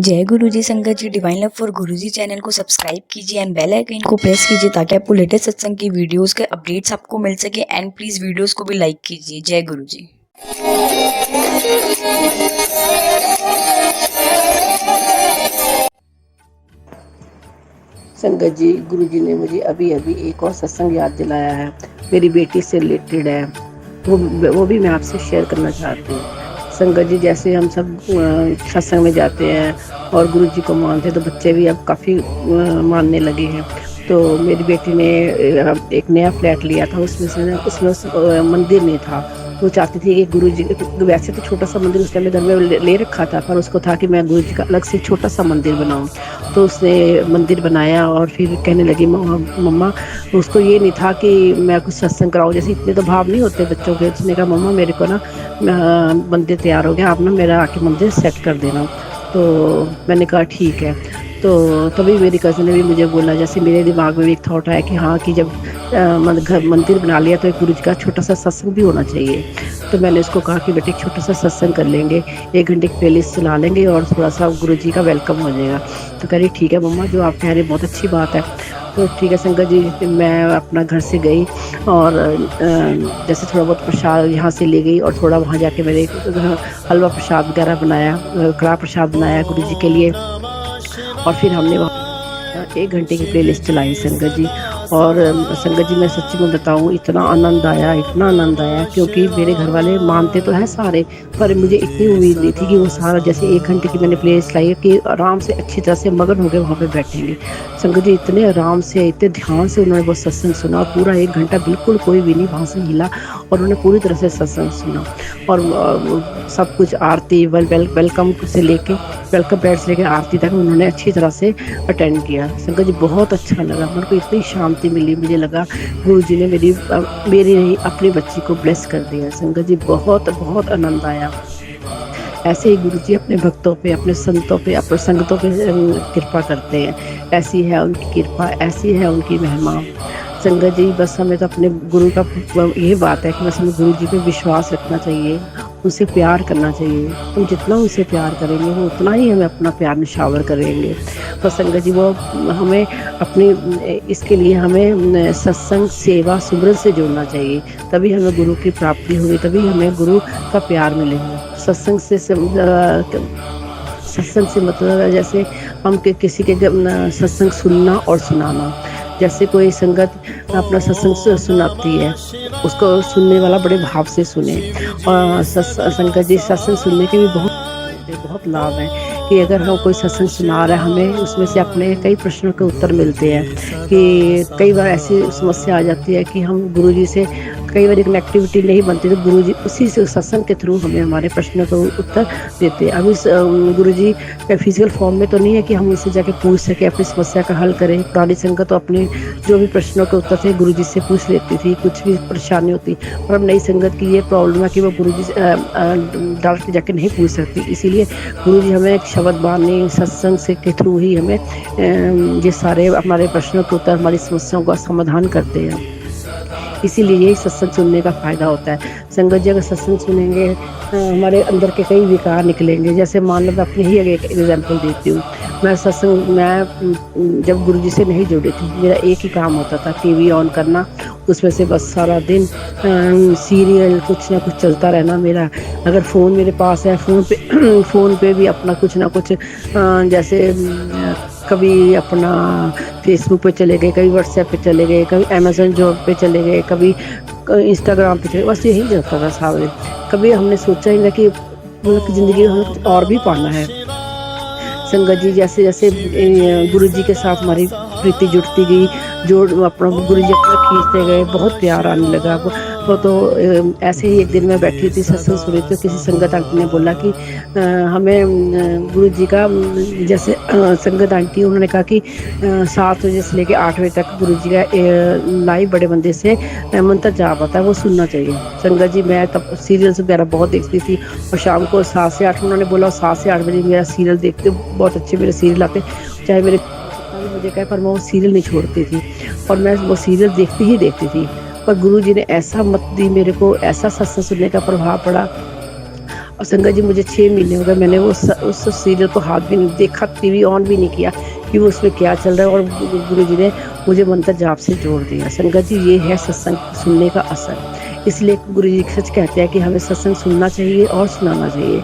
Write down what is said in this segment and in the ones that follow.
जय गुरु जी। संगत जी, divine love for Guru ji channel को सब्सक्राइब कीजिए एंड बेल आइकन को प्रेस कीजिए ताकि आपको लेटेस्ट सत्संग की वीडियोस के अपडेट्स आपको मिल सके। एंड प्लीज वीडियोस को भी लाइक कीजिए। जय गुरु जी। संगत जी, गुरु जी ने मुझे अभी अभी एक और सत्संग याद दिलाया है, मेरी बेटी से रिलेटेड है। वो भी मैं आपसे शेयर करना चाहती हूँ। संगत जी, जैसे हम सब सत्संग में जाते हैं और गुरु जी को मानते हैं, तो बच्चे भी अब काफ़ी मानने लगे हैं। तो मेरी बेटी ने एक नया फ्लैट लिया था, उसमें मंदिर नहीं था। वो चाहती थी कि गुरु जी, वैसे तो छोटा सा मंदिर उसने घर में ले रखा था, पर उसको था कि मैं गुरु जी का अलग से छोटा सा मंदिर बनाऊं। तो उसने मंदिर बनाया और फिर कहने लगी मम्मा, उसको ये नहीं था कि मैं कुछ सत्संग कराऊं, जैसे इतने तो भाव नहीं होते बच्चों के। उसने कहा मम्मा, मेरे को ना मंदिर तैयार हो गया, आप ना मेरा आके मंदिर सेट कर देना। तो मैंने कहा ठीक है। तो तभी मेरी कज़न ने भी मुझे बोला, जैसे मेरे दिमाग में भी एक थॉट आया कि हाँ, कि जब घर मंदिर बना लिया तो एक गुरु जी का छोटा सा सत्संग भी होना चाहिए। तो मैंने उसको कहा कि बेटे, एक छोटा सा सत्संग कर लेंगे, 1 घंटे की प्लेलिस्ट चला लेंगे और थोड़ा सा गुरु जी का वेलकम हो जाएगा। तो कह रही ठीक है मम्मा, जो आप कह रहे बहुत अच्छी बात है। तो ठीक है संगत जी, मैं अपना घर से गई और जैसे थोड़ा बहुत प्रसाद यहाँ से ले गई और थोड़ा वहाँ जाके मैंने हलवा प्रसाद वगैरह बनाया, कड़ा प्रसाद बनाया गुरु जी के लिए। और फिर हमने 1 घंटे की प्लेलिस्ट चलाई संगत जी। और संगत जी, मैं सच्ची में बताऊँ, इतना आनंद आया, क्योंकि मेरे घर वाले मानते तो हैं सारे, पर मुझे इतनी उम्मीद नहीं थी कि वो सारा, जैसे 1 घंटे की मैंने प्लेलिस्ट लाई कि आराम से अच्छी तरह से मगन हो गए वहाँ पे बैठेंगे। संगत जी, इतने आराम से, इतने ध्यान से उन्होंने वो सत्संग सुना। पूरा 1 घंटा बिल्कुल कोई भी नहीं वहाँ से हिला और उन्होंने पूरी तरह से सत्संग सुना। और सब कुछ आरती वेलकम से लेके, वेलकम पैड से लेकर आरती तक उन्होंने अच्छी तरह से अटेंड किया। संगत जी, बहुत अच्छा लगा, मन को इतनी शांति मिली। मुझे लगा गुरु जी ने मेरी नहीं, अपनी बच्ची को ब्लेस कर दिया। संगत जी, बहुत बहुत आनंद आया। ऐसे ही गुरु जी अपने भक्तों पे, अपने संतों पे, अपने संगतों पे कृपा करते हैं। ऐसी है उनकी कृपा, ऐसी है उनकी महिमा। संगत जी, बस हमें तो अपने गुरु का ये बात है कि बस हमें गुरु जी पे विश्वास रखना चाहिए, उनसे प्यार करना चाहिए। हम जितना उनसे प्यार करेंगे, वो उतना ही हमें अपना प्यार निछावर करेंगे। तो संगत जी, वो हमें अपनी, इसके लिए हमें सत्संग, सेवा, सुमरन से जोड़ना चाहिए। तभी हमें गुरु की प्राप्ति होगी, तभी हमें गुरु का प्यार मिलेगा। सत्संग से मतलब जैसे हम किसी के सत्संग सुनना और सुनाना। जैसे कोई संगत अपना सत्संग सुनाती है, उसको सुनने वाला बड़े भाव से सुने। और संगत जी, सत्संग सुनने के भी बहुत लाभ है कि अगर हम कोई सत्संग सुना रहा है, हमें उसमें से अपने कई प्रश्नों के उत्तर मिलते हैं। कि कई बार ऐसी समस्या आ जाती है कि हम गुरु जी से कई बार कनेक्टिविटी नहीं बनती, तो गुरु जी उसी से सत्संग के थ्रू हमें हमारे प्रश्नों का उत्तर देते हैं। अभी गुरु जी फिजिकल फॉर्म में तो नहीं है कि हम उनसे जाके पूछ सके, अपनी समस्या का हल करें। पुरानी संगत तो अपने जो भी प्रश्नों के उत्तर थे गुरु जी से पूछ लेती थी, कुछ भी परेशानी होती। और अब नई संगत की ये प्रॉब्लम है कि वो गुरु जी से डायरेक्ट जाके नहीं पूछ सकती। इसीलिए गुरु जी हमें एक शब्द बानी सत्संग से के थ्रू ही हमें ये सारे हमारे प्रश्नों के उत्तर, हमारी समस्याओं का समाधान करते हैं। इसीलिए यही सत्संग सुनने का फ़ायदा होता है। संगत जी, अगर सत्संग सुनेंगे, हमारे अंदर के कई विकार निकलेंगे। जैसे मान लो, मैं अपनी ही एक एग्जाम्पल देती हूँ। मैं जब गुरु जी से नहीं जुड़ी थी, मेरा एक ही काम होता था, टीवी ऑन करना, उसमें से बस सारा दिन सीरियल कुछ ना कुछ चलता रहना मेरा। अगर फ़ोन मेरे पास है, फ़ोन पे भी अपना कुछ ना कुछ, जैसे कभी अपना फेसबुक पे चले गए, कभी व्हाट्सएप पे चले गए, कभी अमेज़न जॉब पे चले गए, कभी इंस्टाग्राम पे चले, बस यही चलता था सारा दिन। कभी हमने सोचा ही ना कि मतलब कि ज़िंदगी में हमें कुछ और भी पाना है। संगत जी, जैसे जैसे गुरु जी के साथ हमारी प्रीति जुड़ती गई, जो अपना गुरु जी अपना खींचते गए, बहुत प्यार आने लगा। तो ऐसे ही एक दिन मैं बैठी थी, सत्संग सुन रही थी, तो किसी संगत आंटी ने बोला कि हमें गुरु जी का, जैसे संगत आंटी, उन्होंने कहा कि 7 बजे से लेकर 8 बजे तक गुरु जी का लाइव बड़े बंदे से मंत्र जाप आता है, वो सुनना चाहिए। संगत जी, मैं तब सीरियल्स वगैरह बहुत देखती थी और शाम को 7 से 8, उन्होंने बोला 7 से 8 बजे मेरा सीरियल देखते, बहुत अच्छे मेरे सीरियल आते, चाहे मेरे मुझे कहे, पर मैं वो सीरियल नहीं छोड़ती थी और मैं वो सीरियल देखती थी। पर गुरु जी ने ऐसा मत दी मेरे को, ऐसा सत्संग सुनने का प्रभाव पड़ा। और संगत जी मुझे 6 महीने हो गए, मैंने उस सीरियल को हाथ भी नहीं देखा, टीवी ऑन भी नहीं किया कि वो उसमें क्या चल रहा है, और गुरु जी ने मुझे मंत्र जाप से जोड़ दिया। संगत जी ये है सत्संग सुनने का असर। इसलिए गुरु जी सच कहते हैं कि हमें सत्संग सुनना चाहिए और सुनाना चाहिए।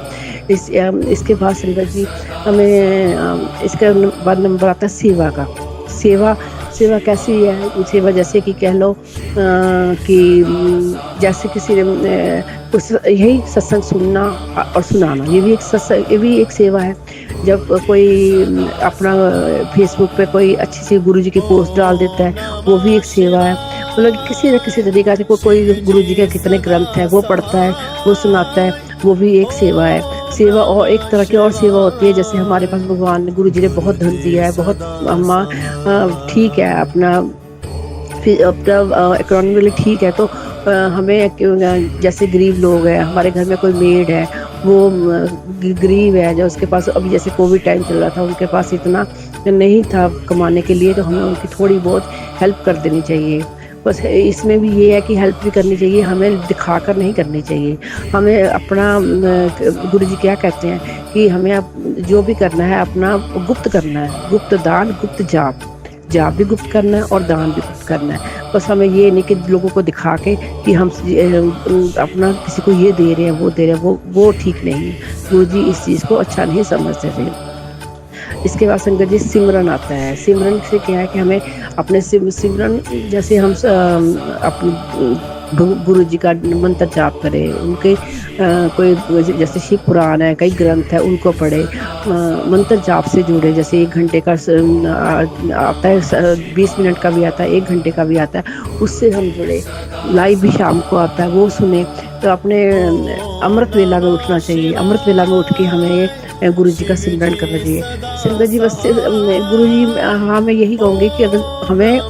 इसके बाद संगत जी हमें इसके बाद नंबर आता है सेवा का। सेवा सेवा कैसी है? सेवा जैसे कि कह लो कि जैसे किसी ने यही सत्संग सुनना और सुनाना, ये भी एक सत्संग, ये भी एक सेवा है। जब कोई अपना फेसबुक पे कोई अच्छी सी गुरु जी की पोस्ट डाल देता है, वो भी एक सेवा है। मतलब किसी न किसी तरीका से कोई गुरु जी के कितने ग्रंथ है वो पढ़ता है, वो सुनाता है, वो भी एक सेवा है। सेवा और एक तरह की और सेवा होती है, जैसे हमारे पास भगवान ने गुरु जी ने बहुत धन दिया है, बहुत ठीक है, अपना इकोनॉमिकली ठीक है, तो हमें जैसे गरीब लोग हैं, हमारे घर में कोई मेड है, वो गरीब है, जो उसके पास अभी जैसे कोविड टाइम चल रहा था, उनके पास इतना नहीं था कमाने के लिए, तो हमें उनकी थोड़ी बहुत हेल्प कर देनी चाहिए। बस इसमें भी ये है कि हेल्प भी करनी चाहिए, हमें दिखाकर नहीं करनी चाहिए। हमें अपना गुरु जी क्या कहते हैं कि हमें जो भी करना है अपना गुप्त करना है, गुप्त दान, गुप्त जाप भी गुप्त करना है और दान भी गुप्त करना है। बस हमें ये नहीं कि लोगों को दिखा के कि हम अपना किसी को ये दे रहे हैं, वो दे रहे हैं, वो ठीक नहीं है। गुरु जी इस चीज़ को अच्छा नहीं समझते थे। इसके बाद संगत जी सिमरन आता है। सिमरन से क्या है कि हमें अपने सिमरन जैसे हम अपने गुरु जी का मंत्र जाप करें, उनके कोई जैसे शिव पुराण है, कई ग्रंथ है, उनको पढ़े, मंत्र जाप से जुड़े। जैसे 1 घंटे का आता है, 20 मिनट का भी आता है, 1 घंटे का भी आता है, उससे हम जुड़े। लाइव भी शाम को आता है, वो सुने। तो अपने अमृत वेला में उठना चाहिए, अमृत वेला में उठ के हमें गुरु जी का सिमरन करना चाहिए। संगत जी बस गुरु जी, हाँ मैं यही कहूँगी कि अगर हमें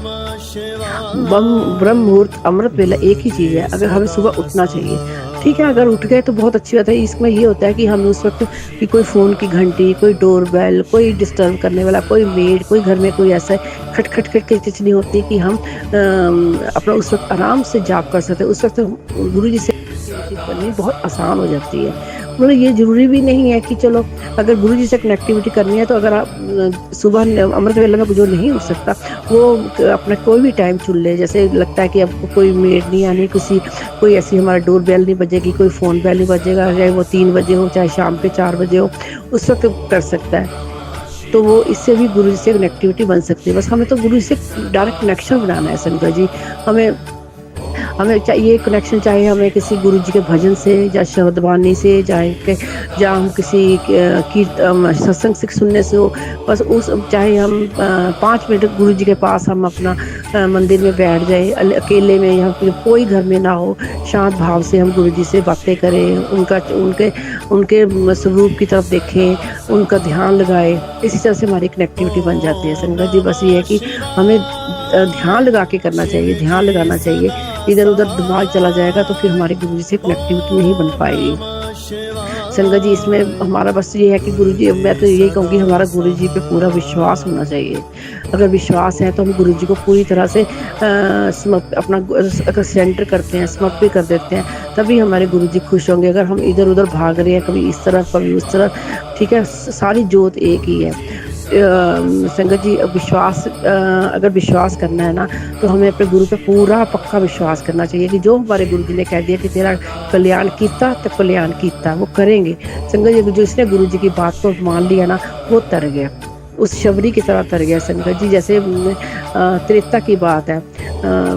ब्रह्म मुहूर्त अमृत वेला एक ही चीज़ है, अगर हमें सुबह उठना चाहिए, ठीक है, अगर उठ गए तो बहुत अच्छी बात है। इसमें ये होता है कि हम उस वक्त कि कोई फ़ोन की घंटी, कोई डोरबेल, कोई डिस्टर्ब करने वाला, कोई मेड, कोई घर में कोई ऐसा खट खट खट की चीज़ नहीं होती कि हम अपना उस वक्त आराम से जाप कर सकते। उस वक्त गुरु जी से करनी बहुत आसान हो जाती है। मतलब ये ज़रूरी भी नहीं है कि चलो अगर गुरु जी से कनेक्टिविटी करनी है तो अगर आप सुबह अमृत वेला में जो नहीं उठ सकता वो अपना कोई भी टाइम चुन ले। जैसे लगता है कि आपको कोई मेड नहीं आनी, कोई ऐसी हमारा डोर बेल नहीं बजेगी, कोई फ़ोन बेल नहीं बजेगा, चाहे वो 3 बजे हो, चाहे शाम के 4 बजे हो, उस वक्त कर सकता है। तो वो इससे भी गुरु जी से कनेक्टिविटी बन सकती है। बस हमें तो गुरु जी से डायरेक्ट कनेक्शन बनाना है संगत जी। हमें चाहिए कनेक्शन, चाहे हमें किसी गुरु जी के भजन से या शब्दवाणी से, या हम किसी सत्संग से सुनने से हो। बस चाहे हम 5 मिनट गुरु जी के पास हम अपना मंदिर में बैठ जाए, अकेले में, या कोई घर में ना हो, शांत भाव से हम गुरु जी से बातें करें, उनके स्वरूप की तरफ देखें, उनका ध्यान लगाए। इसी तरह से हमारी कनेक्टिविटी बन जाती है संगत जी। बस ये है कि हमें ध्यान लगा के करना चाहिए, ध्यान लगाना चाहिए। इधर उधर दिमाग चला जाएगा तो फिर हमारे गुरु जी से कनेक्टिविटी नहीं बन पाएगी संगत जी। इसमें हमारा बस ये है कि गुरु जी, मैं तो यही कहूँगी, हमारा गुरु जी पे पूरा विश्वास होना चाहिए। अगर विश्वास है तो हम गुरु जी को पूरी तरह से अपना अगर सरेंडर करते हैं, समर्पित कर देते हैं, तभी हमारे गुरु जी खुश होंगे। अगर हम इधर उधर भाग रहे हैं, कभी इस तरफ कभी उस तरफ, ठीक है, सारी जोत एक ही है संगत जी। अगर विश्वास करना है ना तो हमें अपने गुरु पे पूरा पक्का विश्वास करना चाहिए कि जो हमारे गुरु जी ने कह दिया कि तेरा कल्याण कीता तो कल्याण कीता, वो करेंगे संगत जी। जो इसने गुरु जी की बात को मान लिया ना, वो तर गया, उस शबरी की तरह तर गया संगत जी। जैसे त्रेता की बात है,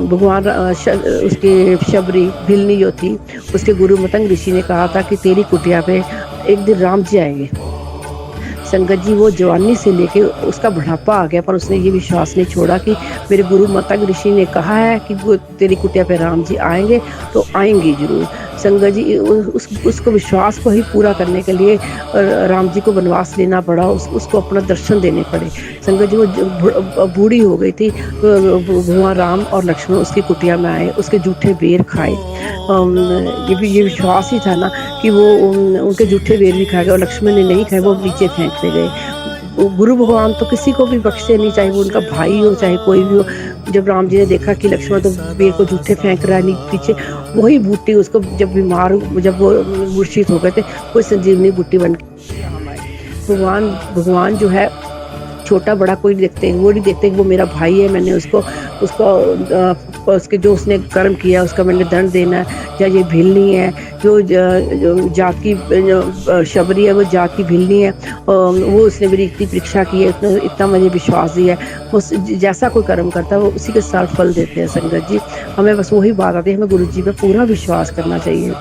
भगवान उसके शबरी भिलनी जो थी, उसके गुरु मतंग ऋषि ने कहा था कि तेरी कुटिया पे एक दिन राम जी आएंगे। संगत जी वो जवानी से लेके उसका बुढ़ापा आ गया, पर उसने ये विश्वास नहीं छोड़ा कि मेरे गुरु मतंग ऋषि ने कहा है कि वो तेरी कुटिया पे राम जी आएंगे तो आएंगे जरूर। संगत जी उसको विश्वास को ही पूरा करने के लिए राम जी को वनवास लेना पड़ा, उसको अपना दर्शन देने पड़े। संगत जी वो बूढ़ी हो गई थी, भगवान राम और लक्ष्मण उसकी कुटिया में आए, उसके जूठे बेर खाए। ये विश्वास ही था ना कि वो उनके जूठे बेर भी खाएगा, और लक्ष्मण ने नहीं खाए, वो नीचे फेंकते गए। वो गुरु भगवान तो किसी को भी बख्शे नहीं, चाहे वो उनका भाई हो चाहे कोई भी हो। जब राम जी ने देखा कि लक्ष्मण तो बेर को जूठे फेंक रहा है पीछे, वही बूटी उसको जब बीमार, जब वो मूर्छित हो गए थे, कोई संजीवनी बूटी बन के काम आई। भगवान जो है छोटा बड़ा कोई देखते, वो नहीं देखते कि वो मेरा भाई है, मैंने उसके जो उसने कर्म किया उसका मैंने दंड देना है, या ये भिलनी है, जो जात की शबरी है वो जात की भिलनी है, वो उसने मेरी इतनी परीक्षा की है, इतना मुझे विश्वास दिया है, वो जैसा कोई कर्म करता है वो उसी के साथ फल देते हैं। संगत जी, हमें बस वही बात आती है, हमें गुरु जी पे पूरा विश्वास करना चाहिए।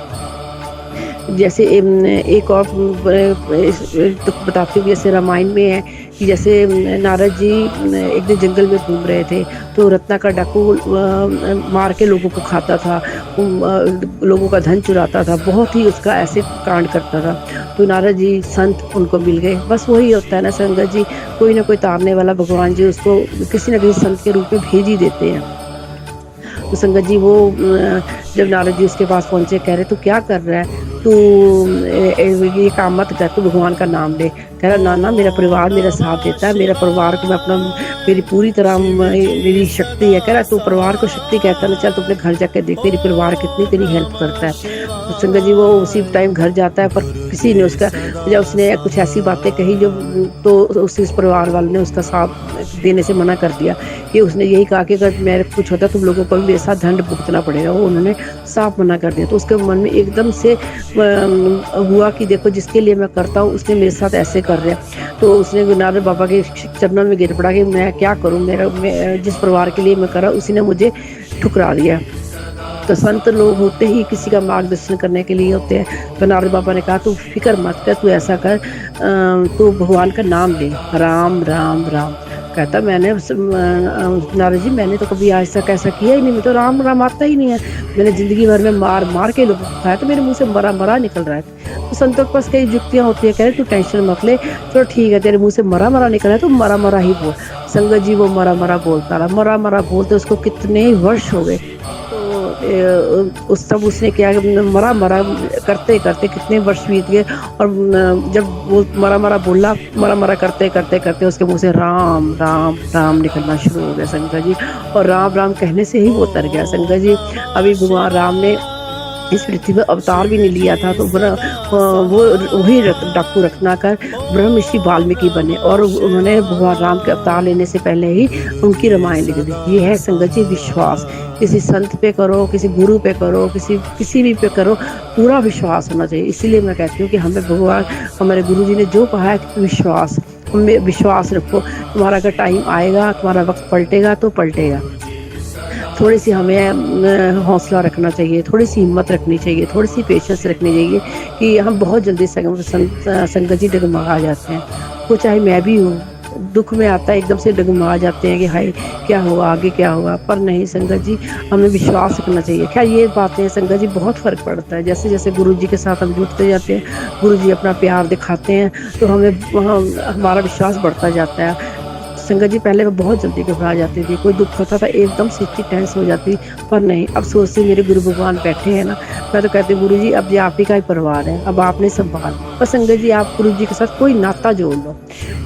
जैसे एक और तो बताती हूँ, जैसे रामायण में है कि जैसे नारद जी एक दिन जंगल में घूम रहे थे, तो रत्नाकर डाकू मार के लोगों को खाता था, लोगों का धन चुराता था, बहुत ही उसका ऐसे कांड करता था। तो नारद जी संत उनको मिल गए। बस वही होता है ना संगत जी, कोई ना कोई तारने वाला भगवान जी उसको किसी न किसी संत के रूप में भेज ही देते हैं। तो संगत जी वो जब नारद जी उसके पास पहुंचे, कह रहे तू क्या कर रहा है, तू ये काम मत कर, तू भगवान का नाम ले। कह रहा ना मेरा परिवार मेरा साथ देता है, मेरा परिवार को मैं अपना, मेरी पूरी तरह मेरी शक्ति है। कह रहा तू परिवार को शक्ति कहता है ना, चल तू अपने घर जाकर देख तेरी परिवार कितनी तेरी हेल्प करता है। तो संगत जी वो उसी टाइम घर जाता है, पर किसी ने उसका, जब उसने कुछ ऐसी बातें कही जो, तो उस परिवार वाले ने उसका साथ देने से मना कर दिया, कि उसने यही कहा कि अगर मेरे कुछ होता तुम लोगों को भी मेरे साथ दंड भुगतना पड़ेगा। वो उन्होंने साफ मना कर दिया। तो उसके मन में एकदम से हुआ कि देखो जिसके लिए मैं करता हूँ उसने मेरे साथ ऐसे कर रहे हैं। तो उसने नारद बाबा के चरणों में गिर पड़ा कि मैं क्या करूँ, जिस परिवार के लिए मैं कर रहा उसी ने मुझे ठुकरा दिया। तो संत लोग होते ही किसी का मार्गदर्शन करने के लिए होते हैं। तो नारद बाबा ने कहा तू फिक्र मत कर, तू ऐसा कर, तू भगवान का नाम ले, राम राम राम। कहता मैंने नारद जी मैंने तो कभी आज तक ऐसा किया ही नहीं, मैं तो राम राम आता ही नहीं है, मैंने जिंदगी भर में मार मार के लोगों को खाया, तो मेरे मुंह से मरा मरा निकल रहा है। तो संतों के पास कई युक्तियां होती है, कह रहे तू टेंशन मत ले, चलो ठीक है तेरे मुंह से मरा मरा निकल रहा है तो मरा मरा ही बोल। संगत जी वो मरा मरा बोलता रहा, मरा मरा बोलते उसको कितने वर्ष हो गए। उस तब उसने क्या, मरा मरा करते करते कितने वर्ष बीत गए, और जब वो मरा मरा बोला, मरा मरा करते करते करते उसके मुंह से राम राम राम निकलना शुरू हो गया संगत जी। और राम राम कहने से ही वो उतर गया संगत जी। अभी भगवान राम ने इस पृथ्वी पर अवतार भी नहीं लिया था, तो वो वही डाकू रत्नाकर ब्रह्मऋषि वाल्मीकि बने, और उन्होंने भगवान राम के अवतार लेने से पहले ही उनकी रामायण लिख दी। ये है संगत जी विश्वास। किसी संत पे करो, किसी गुरु पे करो, किसी भी पे करो, पूरा विश्वास होना चाहिए। इसीलिए मैं कहती हूँ कि हमें भगवान, हमारे गुरु जी ने जो कहा है कि विश्वास, हमें विश्वास रखो। तुम्हारा अगर टाइम आएगा, तुम्हारा वक्त पलटेगा तो पलटेगा। थोड़ी सी हमें हौसला रखना चाहिए, थोड़ी सी हिम्मत रखनी चाहिए, थोड़ी सी पेशेंस रखनी चाहिए, कि हम बहुत जल्दी संगत जी डगमगा जाते हैं। वो चाहे मैं भी हूँ, दुख में आता है एकदम से डगमगा जाते हैं कि हाय क्या हुआ, आगे क्या होगा। पर नहीं संगत जी, हमें विश्वास रखना चाहिए। क्या ये बातें संगत जी बहुत फ़र्क पड़ता है। जैसे जैसे गुरु जी के साथ हम जुड़ते जाते हैं, गुरु जी अपना प्यार दिखाते हैं, तो हमारा विश्वास बढ़ता जाता है। संगत जी पहले मैं बहुत जल्दी घबरा जाती थी, कोई दुख होता था एकदम से इतनी टेंस हो जाती, पर नहीं, अब सोचती मेरे गुरु भगवान बैठे हैं ना, मैं तो कहती गुरु जी अब ये आप ही का ही परिवार है, अब आपने संभाल। पर संगत जी आप गुरु जी के साथ कोई नाता जोड़ लो,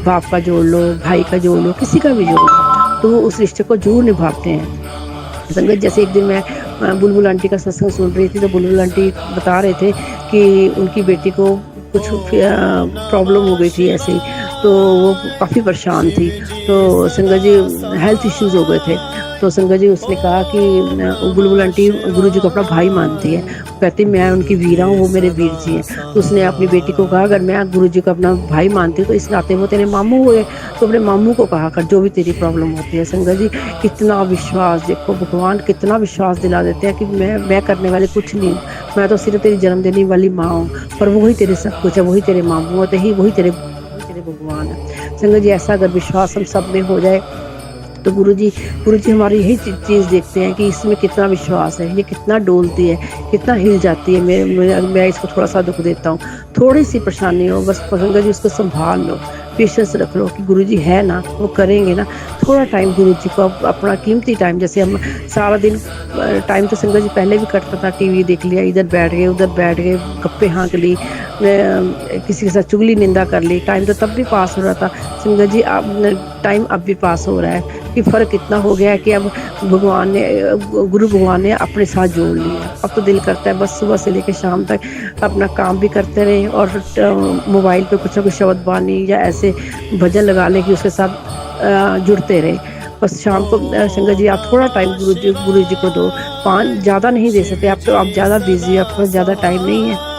बाप का जोड़ लो, भाई का जोड़ लो, किसी का भी जोड़ लो, तो वो उस रिश्ते को जरूर निभाते हैं। संगत जैसे एक दिन मैं बुलबुल आंटी का सत्संग सुन रही थी, तो बुलबुल आंटी बता रहे थे कि उनकी बेटी को कुछ प्रॉब्लम हो गई थी ऐसे ही, तो वो काफ़ी परेशान थी। तो संगत जी हेल्थ इश्यूज़ हो गए थे। तो संगत जी उसने कहा कि बुलबुल आंटी गुरु जी को अपना भाई मानती है, कहती मैं उनकी वीरा हूँ, वो मेरे वीर जी हैं। तो उसने अपनी बेटी को कहा अगर मैं गुरु जी को अपना भाई मानती हूँ तो इस नाते वो तेरे मामू हुए, तो अपने मामू को कहा कर जो भी तेरी प्रॉब्लम होती है। संगत जी कितना विश्वास, देखो भगवान कितना विश्वास दिला देते हैं कि मैं करने वाली कुछ नहीं हूँ, मैं तो सिर्फ तेरी जन्म देने वाली माँ हूँ, पर वही तेरे सब कुछ है, वही तेरे मामू होते ही, वही तेरे भगवान है। संगत जी ऐसा अगर विश्वास हम सब में हो जाए तो गुरु जी हमारी यही चीज़ देखते हैं कि इसमें कितना विश्वास है, ये कितना डोलती है, कितना हिल जाती है। मैं इसको थोड़ा सा दुख देता हूँ, थोड़ी सी परेशानी हो, बस संगत जी उसको संभाल लो, पेशेंस रख लो कि गुरुजी है ना, वो करेंगे ना। थोड़ा टाइम गुरुजी को अपना कीमती टाइम, जैसे हम सारा दिन टाइम तो संगत जी पहले भी कटता था, टीवी देख लिया, इधर बैठ गए उधर बैठ गए, गप्पे हाँक ली, किसी के साथ चुगली निंदा कर ली, टाइम तो तब भी पास हो रहा था। संगत जी अब टाइम अब भी पास हो रहा है कि फ़र्क इतना हो गया है कि अब भगवान ने, गुरु भगवान ने अपने साथ जोड़ लिया। अब तो दिल करता है बस सुबह से लेकर शाम तक अपना काम भी करते रहें और मोबाइल पे कुछ ना कुछ शब्द बानी या ऐसे भजन लगा लें कि उसके साथ जुड़ते रहें। बस शाम को संगत जी आप थोड़ा टाइम गुरु जी को दो, 5 ज़्यादा नहीं दे सकते आप, तो आप ज़्यादा बिजी, आपके पास ज़्यादा टाइम नहीं है,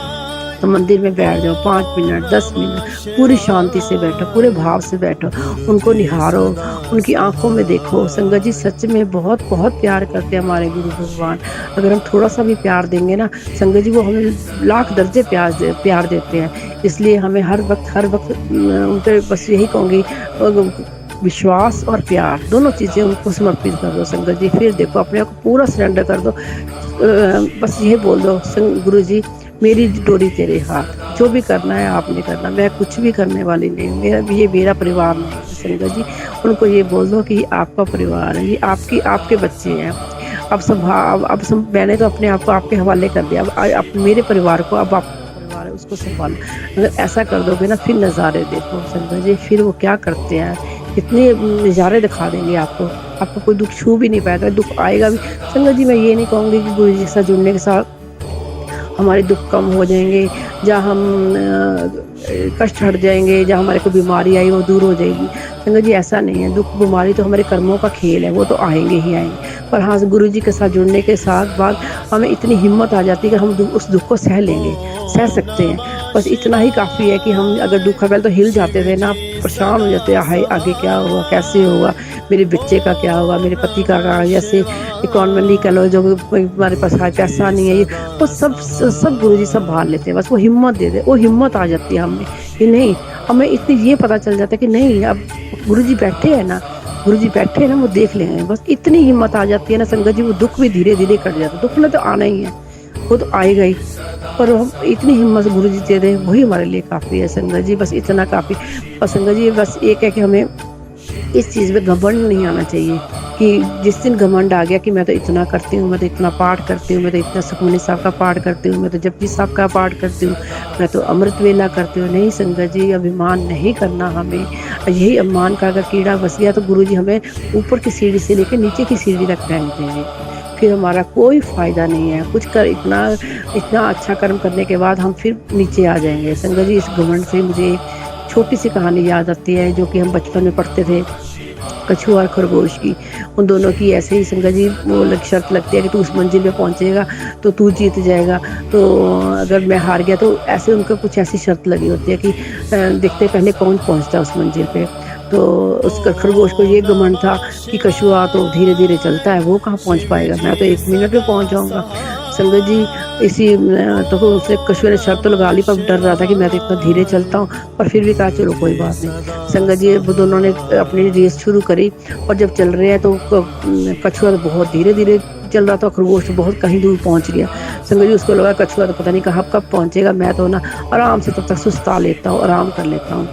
तो मंदिर में बैठ जाओ 5 मिनट 10 मिनट, पूरी शांति से बैठो, पूरे भाव से बैठो, उनको निहारो, उनकी आंखों में देखो। संगत जी सच में बहुत बहुत प्यार करते हैं हमारे गुरु भगवान। अगर हम थोड़ा सा भी प्यार देंगे ना संगत जी, वो हमें लाख दर्जे प्यार देते हैं। इसलिए हमें हर वक्त उन पर बस यही कहूँगी, विश्वास और प्यार दोनों चीज़ें उनको समर्पित कर दो संगत जी। फिर देखो अपने आप को पूरा सरेंडर कर दो, बस यही बोल दो गुरु जी मेरी डोरी तेरे हाथ, जो भी करना है आपने करना, मैं कुछ भी करने वाली नहीं, मेरा परिवार नहीं है। संगत जी उनको ये बोल दो कि आपका परिवार है, ये आपके बच्चे हैं। अब सब मैंने तो अपने आप को आपके हवाले कर दिया, अब मेरे परिवार को अब आप परिवार है उसको संभालो। अगर ऐसा कर दोगे ना, फिर नज़ारे देखो संगत जी, फिर वो क्या करते हैं, कितने नज़ारे दिखा देंगे आपको कोई दुख छू भी नहीं पाएगा। दुख आएगा भी संगत जी, मैं ये नहीं कहूँगी कि गुरु जी के साथ जुड़ने के साथ हमारे दुख कम हो जाएंगे, जहाँ हम कष्ट हट जाएंगे, जहाँ हमारे को बीमारी आई वो दूर हो जाएगी। संगत जी ऐसा नहीं है, दुख बीमारी तो हमारे कर्मों का खेल है, वो तो आएंगे ही आएंगे। पर हाँ, गुरु जी के साथ जुड़ने के साथ बाद हमें इतनी हिम्मत आ जाती है कि हम उस दुख को सह लेंगे, सह सकते हैं। बस इतना ही काफ़ी है कि हम अगर दुख है, पहले तो हिल जाते थे ना, परेशान हो जाते, हाय आगे क्या होगा, कैसे होगा, मेरे बच्चे का क्या होगा, मेरे पति का जैसे इकॉनमी कह लो, जो हमारे पास पैसा नहीं है, ये वो सब गुरु जी संभाल लेते हैं। बस वो हिम्मत दे दे, वो हिम्मत आ जाती है हमें कि नहीं, हमें इतनी ये पता चल जाता है कि नहीं अब गुरु जी बैठे हैं ना, वो देख लेंगे। बस इतनी हिम्मत आ जाती है ना संगत जी, वो दुख भी धीरे धीरे कट जाता है। दुख में तो आना ही है, वो तो आएगा ही, पर हम इतनी हिम्मत गुरु जी दे दें, वही हमारे लिए काफ़ी है संगत जी। बस इतना काफ़ी। और संगत जी बस एक है कि हमें इस चीज़ में घमंड नहीं आना चाहिए कि जिस दिन घमंड आ गया कि मैं तो इतना करती हूँ, मैं तो इतना पाठ करती हूँ, मैं तो इतना सुखमनी साहब का पाठ करती हूँ, मैं तो जपजी साहब का पाठ करती हूँ, मैं तो अमृत वेला करती हूँ। नहीं संगत जी, अभिमान नहीं करना हमें। यही अभिमान का अगर कीड़ा बस गया तो गुरु जी हमें ऊपर की सीढ़ी से लेकर नीचे की सीढ़ी तक फेंक देंगे, फिर हमारा कोई फ़ायदा नहीं है। कुछ कर इतना अच्छा कर्म करने के बाद हम फिर नीचे आ जाएंगे। संगत जी इस घमंड से मुझे एक छोटी सी कहानी याद आती है, जो कि हम बचपन में पढ़ते थे, कछुआ और खरगोश की। उन दोनों की ऐसे ही संगत जी वो शर्त लगती है कि तू उस मंजिल पे पहुंचेगा तो तू जीत जाएगा, तो अगर मैं हार गया तो ऐसे उनका कुछ ऐसी शर्त लगी होती है कि देखते पहले कौन पहुंचता है उस मंजिल पे। तो उस खरगोश को ये घमंड था कि कछुआ तो धीरे धीरे चलता है, वो कहाँ पहुंच पाएगा, मैं तो 1 मिनट में पहुंच जाऊंगा। संगत जी इसी तो उसने कछुए ने शर्त तो लगा ली, पर डर रहा था कि मैं तो इतना धीरे चलता हूँ, पर फिर भी कहा चलो कोई बात नहीं। संगत जी वो दोनों ने अपनी रेस शुरू करी, और जब चल रहे हैं तो कछुआ तो बहुत धीरे धीरे चल रहा था, खरगोश तो बहुत कहीं दूर पहुंच गया। संगत जी उसको लगा कछुआ तो पता नहीं कब पहुंचेगा, मैं तो ना आराम से तब तक सुस्ता लेता हूँ, आराम कर लेता हूँ।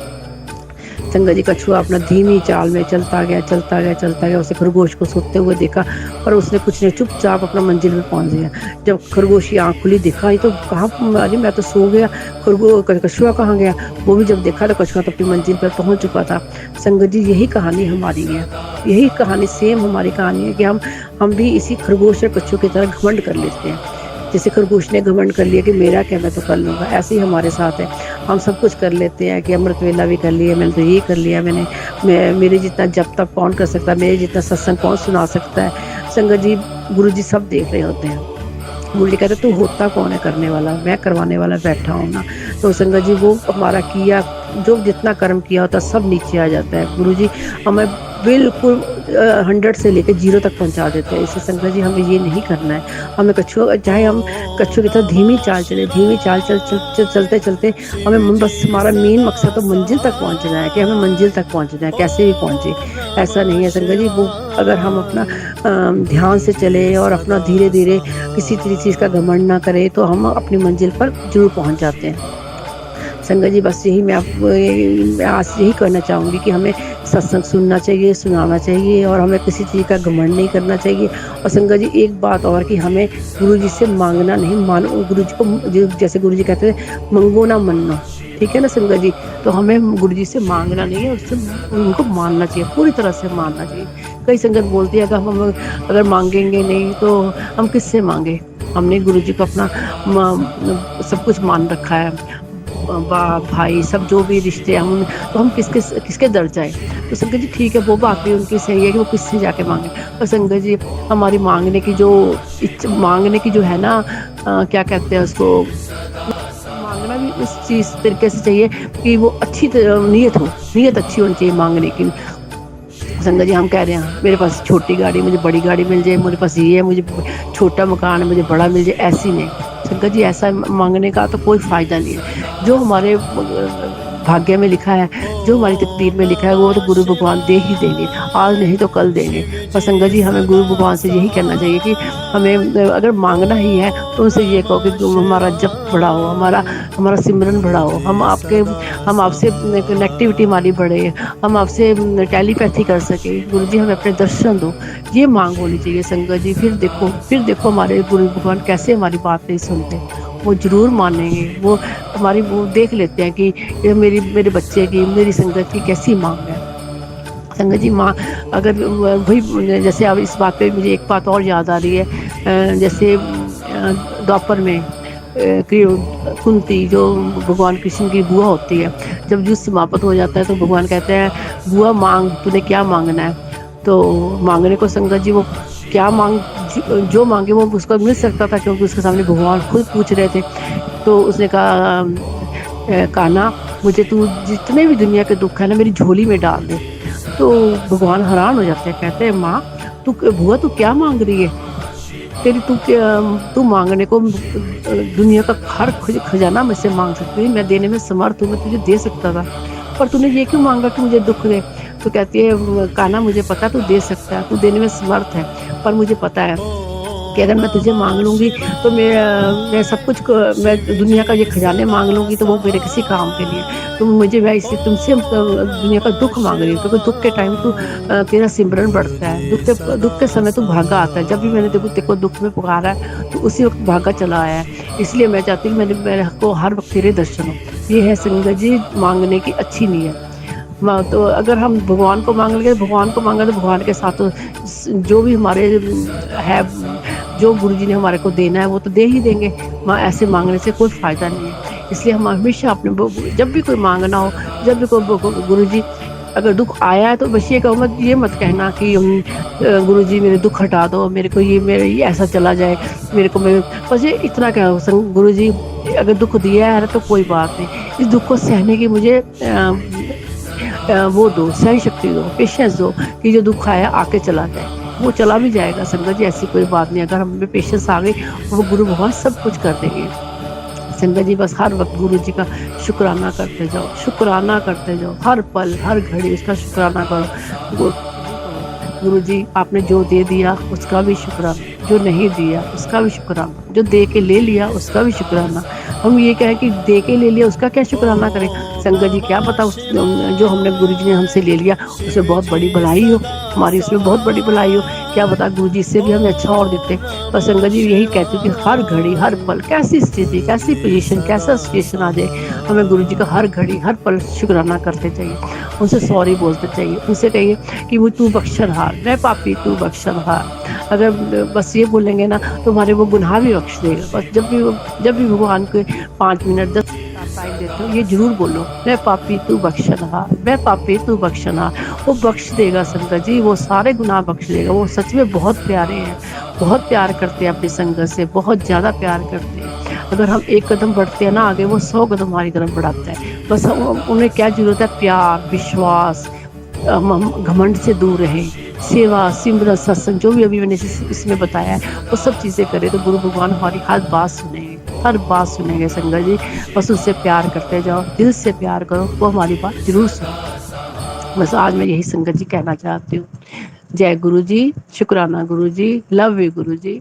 संगत जी कछुआ अपना धीमी चाल में चलता गया। उसे खरगोश को सोते हुए देखा, पर उसने कुछ नहीं, चुपचाप अपना मंजिल में पहुंच गया। जब खरगोश की आँख खुली, देखा ये तो कहाँ, अरे मैं तो सो गया, कछुआ कहाँ गया। वो भी जब देखा तो कछुआ तो अपनी मंजिल पर पहुंच चुका था। संगत जी यही कहानी हमारी है, यही कहानी सेम हमारी कहानी है कि हम भी इसी खरगोश और कछुए की तरह घमंड कर लेते हैं। जैसे खरगोश ने घमंड कर लिया कि मेरा क्या, मैं तो कर लूँगा, ऐसे ही हमारे साथ है। हम सब कुछ कर लेते हैं कि अमृत वेला भी कर लिया, मैंने तो ये कर लिया, मेरे जितना जब तक कौन कर सकता है, मेरे जितना सत्संग कौन सुना सकता है। संगत जी गुरु जी सब देख रहे होते हैं। गुरु जी कहते तू होता कौन है करने वाला, मैं करवाने वाला बैठा हूँ ना। तो संगत जी वो हमारा किया जो जितना कर्म किया होता सब नीचे आ जाता है। गुरु जी हमें बिल्कुल 100 से लेकर 0 तक पहुंचा देते हैं। इसलिए संगत जी हमें ये नहीं करना है। हमें चाहे हम कछुए की तरह धीमी चाल चले, चलते चलते हमें बस हमारा मेन मकसद तो मंजिल तक पहुंचना है, कि हमें मंजिल तक पहुंचना है, कैसे भी पहुंचे। ऐसा नहीं है संगत जी, वो अगर हम अपना ध्यान से चले और अपना धीरे धीरे किसी चीज़ का घमंड ना करें तो हम अपनी मंजिल पर जरूर पहुँच जाते हैं। संगत जी बस यही मैं आज यही कहना चाहूँगी कि हमें सत्संग सुनना चाहिए, सुनाना चाहिए और हमें किसी चीज़ का घमंड नहीं करना चाहिए। और संगत जी एक बात और कि हमें गुरु जी से मांगना नहीं, मानो गुरु जी को जैसे गुरु जी कहते हैं मंगो ना मन्नो, ठीक है ना संगत जी। तो हमें गुरु जी से मांगना नहीं है, उससे उनको मानना चाहिए, पूरी तरह से मानना चाहिए। कई संगत बोलती है अगर हम अगर मांगेंगे नहीं तो हम किससे मांगे। हमने गुरु जी को अपना सब कुछ मान रखा है, बाप भाई सब जो भी रिश्ते हम, तो हम किसके किसके दर जाए। तो संगत जी ठीक है, वो बात भी उनकी सही है कि वो किससे जाके मांगे। पर संगत जी हमारी मांगने की जो है ना, क्या कहते हैं उसको, मांगना भी उस चीज तरीके से चाहिए कि वो अच्छी नीयत अच्छी होनी चाहिए मांगने की। संगत जी हम कह रहे हैं मेरे पास छोटी गाड़ी, मुझे बड़ी गाड़ी मिल जाए, मेरे पास ये है, मुझे छोटा मकान है, मुझे बड़ा मिल जाए, ऐसी नहीं। संगत जी ऐसा मांगने का तो कोई फायदा नहीं है। जो हमारे भाग्य में लिखा है, जो हमारी तकदीर में लिखा है, वो तो गुरु भगवान दे ही देंगे, आज नहीं तो कल देंगे। पर संगत जी हमें गुरु भगवान से यही कहना चाहिए कि हमें अगर मांगना ही है तो उनसे ये कहो कि हमारा जप बढ़ाओ, हमारा सिमरन बढ़ाओ, हम आपसे कनेक्टिविटी हमारी बढ़े, हम आपसे टेलीपैथी कर सके। गुरु जी हमें अपने दर्शन दो, ये मांग होनी चाहिए संगत जी। फिर देखो हमारे गुरु भगवान कैसे हमारी बात नहीं सुनते, वो जरूर मानेंगे। वो देख लेते हैं कि ये मेरे बच्चे की, मेरी संगत की कैसी मांग है। संगत जी माँ अगर वही जैसे अब इस बात पे मुझे एक बात और याद आ रही है, जैसे द्वापर में कुंती जो भगवान कृष्ण की बुआ होती है, जब युद्ध समाप्त हो जाता है तो भगवान कहते हैं बुआ मांग, तूने क्या मांगना है। तो मांगने को संगत जी वो क्या जो मांगे वो उसको मिल सकता था, क्योंकि उसके सामने भगवान खुद पूछ रहे थे। तो उसने कहा कान्हा मुझे तू जितने भी दुनिया के दुख है ना मेरी झोली में डाल दे। तो भगवान हैरान हो जाते हैं, कहते हैं माँ बुआ तू क्या मांग रही है, तू मांगने को दुनिया का हर खजाना मुझसे मांग सकती है, मैं देने में समर्थ हूँ, मैं तुझे दे सकता था, पर तूने ये क्यों मांगा कि मुझे दुख दे। तो कहती है कान्हा मुझे पता तू दे सकता है, तू देने में समर्थ है, पर मुझे पता है कि अगर मैं तुझे मांग लूँगी तो मैं सब कुछ मैं दुनिया का ये खजाने मांग लूँगी तो वो मेरे किसी काम के लिए। तो मैं इसलिए तुमसे दुनिया का दुख मांग रही हूँ, क्योंकि दुख के टाइम तेरा सिमरन बढ़ता है, दुख के समय तू भागा आता है। जब भी मैंने तेरे को दुख में पुकारा है तो उसी वक्त भागा चला आया है। इसलिए मैं चाहती हूँ मेरे को हर वक्त तेरे दर्शन हो। ये है संगत जी मांगने की अच्छी नीयत। तो अगर हम भगवान को मांग लेंगे तो भगवान के साथ जो भी हमारे है, जो गुरु जी ने हमारे को देना है वो तो दे ही देंगे। ऐसे मांगने से कोई फ़ायदा नहीं है। इसलिए हम हमेशा अपने जब भी कोई मांगना हो, जब भी कोई गुरु जी अगर दुख आया है तो बस ये मत कहना कि गुरु जी मेरे दुख हटा दो, मेरे ये ऐसा चला जाए, बस ये इतना कहो गुरु जी अगर दुख दिया है तो कोई बात नहीं, इस दुख को सहने की मुझे वो दो, सहन शक्ति दो, पेशेंस दो कि जो दुख आया आके चला जाए, वो चला भी जाएगा। संगत जी ऐसी कोई बात नहीं, अगर हमें पेशेंस आ गई वो गुरु भगवान सब कुछ कर देंगे। संगत जी बस हर वक्त गुरु जी का शुक्राना करते जाओ, हर पल हर घड़ी उसका शुक्राना करो। गुरु जी आपने जो दे दिया उसका भी शुक्राना, जो नहीं दिया उसका भी शुक्राना, जो दे के ले लिया उसका भी शुक्राना। हम ये कहें कि दे के ले लिया उसका क्या शुक्राना करें। संगत जी क्या पता जो हमने गुरु जी ने हमसे ले लिया उसमें बहुत बड़ी भलाई हो, हमारी उसमें बहुत बड़ी भलाई हो, क्या पता गुरु जी इससे भी हमें अच्छा और देते। पर संगत जी यही कहती हूँ कि हर घड़ी हर पल कैसी स्थिति, कैसी पोजीशन, कैसा सिचुएशन आ जाए, हमें गुरु जी का हर घड़ी हर पल शुक्राना करते चाहिए, उनसे सॉरी बोलते चाहिए, उनसे कहिए कि वो तू बख्शनहार, मैं पापी तू बख्शनहार। अगर बस ये बोलेंगे ना तो हमारे वो गुनाह भी बख्श देगा। बस जब भी भगवान के 5 मिनट 10 टाइम देते हो ये जरूर बोलो, मैं पापी तू बख्शनहार, मैं पापी तू बख्शनहार। वो बख्श देगा संगत जी, वो सारे गुनाह बख्श देगा। वो सच में बहुत प्यारे हैं, बहुत प्यार करते हैं अपनी संगत से, बहुत ज़्यादा प्यार करते हैं। अगर हम एक कदम बढ़ते हैं ना आगे, वो 100 कदम हमारी तरफ बढ़ाता है। बस उन्हें क्या जरूरत है, प्यार, विश्वास, घमंड से दूर रहें, सेवा, सिमरन, सत्संग, जो भी अभी मैंने इसमें बताया है वो सब चीज़ें करें तो गुरु भगवान हमारी हर बात सुनेंगे संगत जी। बस उससे प्यार करते जाओ, दिल से प्यार करो, वो हमारी बात जरूर सुनो। बस आज मैं यही संगत जी कहना चाहती हूँ। जय गुरु जी, शुक्राना गुरु जी, लव यू गुरु जी।